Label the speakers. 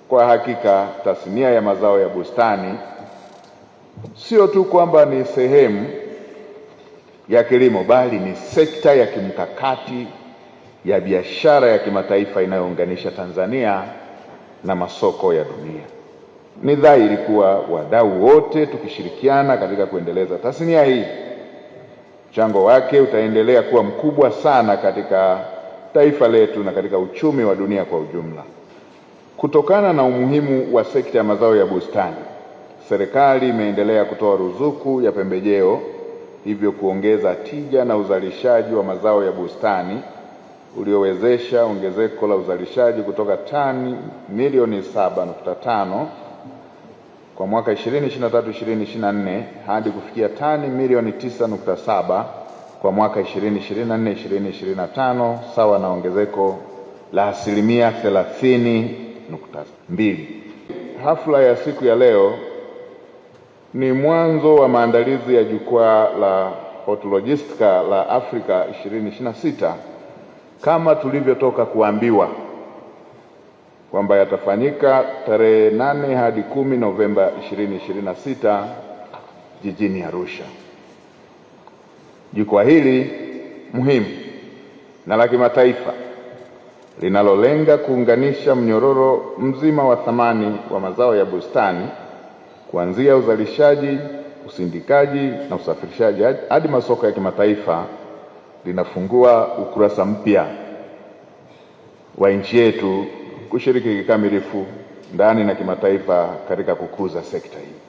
Speaker 1: Kwa hakika tasnia ya mazao ya bustani sio tu kwamba ni sehemu ya kilimo, bali ni sekta ya kimkakati ya biashara ya kimataifa inayounganisha Tanzania na masoko ya dunia. Ni dhahiri kuwa wadau wote tukishirikiana katika kuendeleza tasnia hii, mchango wake utaendelea kuwa mkubwa sana katika taifa letu na katika uchumi wa dunia kwa ujumla. Kutokana na umuhimu wa sekta ya mazao ya bustani, serikali imeendelea kutoa ruzuku ya pembejeo, hivyo kuongeza tija na uzalishaji wa mazao ya bustani uliowezesha ongezeko la uzalishaji kutoka tani milioni 7.5 kwa mwaka 2023-2024 hadi kufikia tani milioni 9.7 kwa mwaka 2024-2025, sawa na ongezeko la asilimia 30.2. Hafla ya siku ya leo ni mwanzo wa maandalizi ya jukwaa la Hortilogistica la Afrika 2026 kama tulivyotoka kuambiwa kwamba yatafanyika tarehe 8 hadi 10 Novemba 2026 jijini Arusha. Jukwaa hili muhimu na la kimataifa linalolenga kuunganisha mnyororo mzima wa thamani wa mazao ya bustani kuanzia uzalishaji, usindikaji na usafirishaji hadi masoko ya kimataifa linafungua ukurasa mpya wa nchi yetu kushiriki kikamilifu ndani na kimataifa katika kukuza sekta hii.